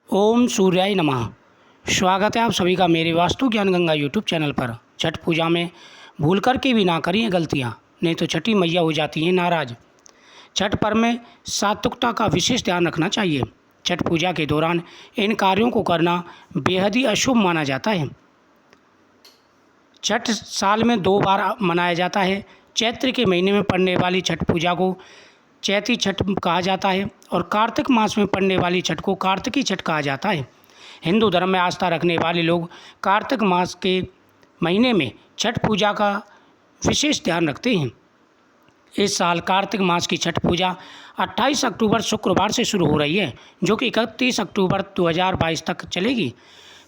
ओम सूर्याय नमः। स्वागत है आप सभी का मेरे वास्तु ज्ञान गंगा यूट्यूब चैनल पर। छठ पूजा में भूल कर के भी ना करिए गलतियाँ, नहीं तो छठी मैया हो जाती हैं नाराज़। छठ पर्व में सात्विकता का विशेष ध्यान रखना चाहिए। छठ पूजा के दौरान इन कार्यों को करना बेहद ही अशुभ माना जाता है। छठ साल में 2 बार मनाया जाता है। चैत्र के महीने में पड़ने वाली छठ पूजा को चैती छठ कहा जाता है और कार्तिक मास में पड़ने वाली छठ को कार्तिकी छठ कहा जाता है। हिंदू धर्म में आस्था रखने वाले लोग कार्तिक मास के महीने में छठ पूजा का विशेष ध्यान रखते हैं। इस साल कार्तिक मास की छठ पूजा 28 अक्टूबर शुक्रवार से शुरू हो रही है, जो कि 31 अक्टूबर 2022 तक चलेगी।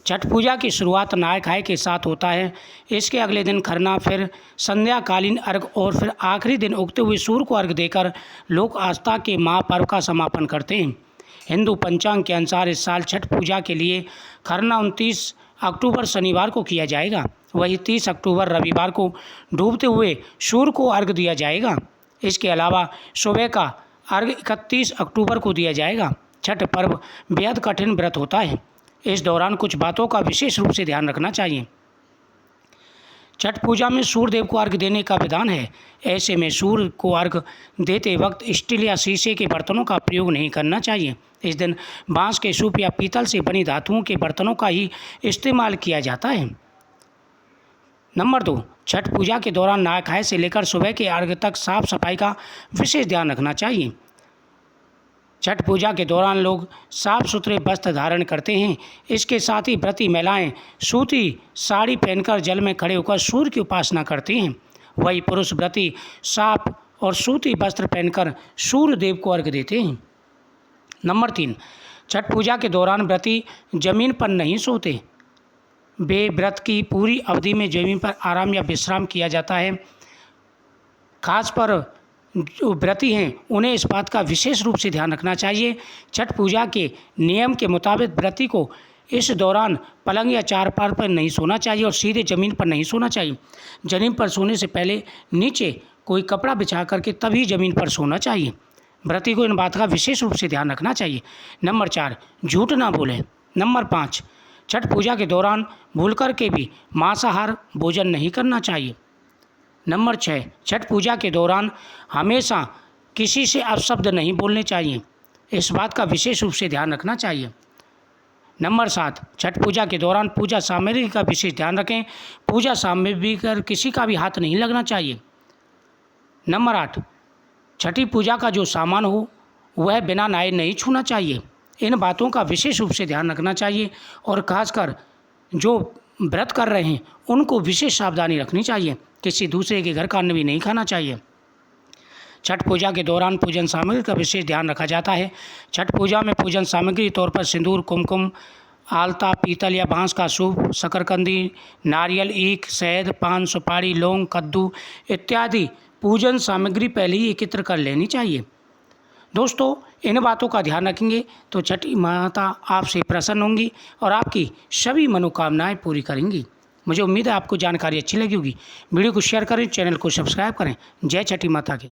छठ पूजा की शुरुआत नहाय खाए के साथ होता है। इसके अगले दिन खरना, फिर संध्याकालीन अर्घ और फिर आखिरी दिन उगते हुए सूर्य को अर्घ देकर लोक आस्था के महापर्व का समापन करते हैं। हिंदू पंचांग के अनुसार इस साल छठ पूजा के लिए खरना 29 अक्टूबर शनिवार को किया जाएगा। वही 30 अक्टूबर रविवार को डूबते हुए सूर्य को अर्घ दिया जाएगा। इसके अलावा सुबह का अर्घ 31 अक्टूबर को दिया जाएगा। छठ पर्व बेहद कठिन व्रत होता है। इस दौरान कुछ बातों का विशेष रूप से ध्यान रखना चाहिए। छठ पूजा में सूर्य देव को अर्घ देने का विधान है। ऐसे में सूर्य को अर्घ देते वक्त स्टील या शीशे के बर्तनों का प्रयोग नहीं करना चाहिए। इस दिन बांस के सूप या पीतल से बनी धातुओं के बर्तनों का ही इस्तेमाल किया जाता है। नंबर 2, छठ पूजा के दौरान नहाय खाए से लेकर सुबह के अर्घ तक साफ सफाई का विशेष ध्यान रखना चाहिए। छठ पूजा के दौरान लोग साफ सुथरे वस्त्र धारण करते हैं। इसके साथ ही व्रती महिलाएं सूती साड़ी पहनकर जल में खड़े होकर सूर्य की उपासना करती हैं। वही पुरुष व्रती साफ और सूती वस्त्र पहनकर सूर्य देव को अर्घ देते हैं। नंबर 3, छठ पूजा के दौरान व्रती जमीन पर नहीं सोते। वे व्रत की पूरी अवधि में जमीन पर आराम या विश्राम किया जाता है। खास पर जो व्रती हैं उन्हें इस बात का विशेष रूप से ध्यान रखना चाहिए। छठ पूजा के नियम के मुताबिक व्रती को इस दौरान पलंग या चारपाई पर नहीं सोना चाहिए और सीधे ज़मीन पर नहीं सोना चाहिए। ज़मीन पर सोने से पहले नीचे कोई कपड़ा बिछा करके तभी ज़मीन पर सोना चाहिए। व्रती को इन बात का विशेष रूप से ध्यान रखना चाहिए। नंबर 4, झूठ ना बोलें। नंबर 5, छठ पूजा के दौरान भूल कर के भी मांसाहार भोजन नहीं करना चाहिए। नंबर 6, छठ पूजा के दौरान हमेशा किसी से अपशब्द नहीं बोलने चाहिए। इस बात का विशेष रूप से ध्यान रखना चाहिए। नंबर 7, छठ पूजा के दौरान पूजा सामग्री का विशेष ध्यान रखें। पूजा सामग्री पर किसी का भी हाथ नहीं लगना चाहिए। नंबर 8, छठी पूजा का जो सामान हो वह बिना नहाए नहीं छूना चाहिए। इन बातों का विशेष रूप से ध्यान रखना चाहिए और खासकर जो व्रत कर रहे हैं उनको विशेष सावधानी रखनी चाहिए। किसी दूसरे के घर का अन्न भी नहीं खाना चाहिए। छठ पूजा के दौरान पूजन सामग्री का विशेष ध्यान रखा जाता है। छठ पूजा में पूजन सामग्री तौर पर सिंदूर, कुमकुम, आलता, पीतल या बांस का सूप, शकरकंदी, नारियल, ईख, शहद, पान, सुपारी, लौंग, कद्दू इत्यादि पूजन सामग्री पहले ही एकत्र कर लेनी चाहिए। दोस्तों, इन बातों का ध्यान रखेंगे तो छठी माता आपसे प्रसन्न होंगी और आपकी सभी मनोकामनाएं पूरी करेंगी। मुझे उम्मीद है आपको जानकारी अच्छी लगी होगी। वीडियो को शेयर करें, चैनल को सब्सक्राइब करें। जय छठी माता की।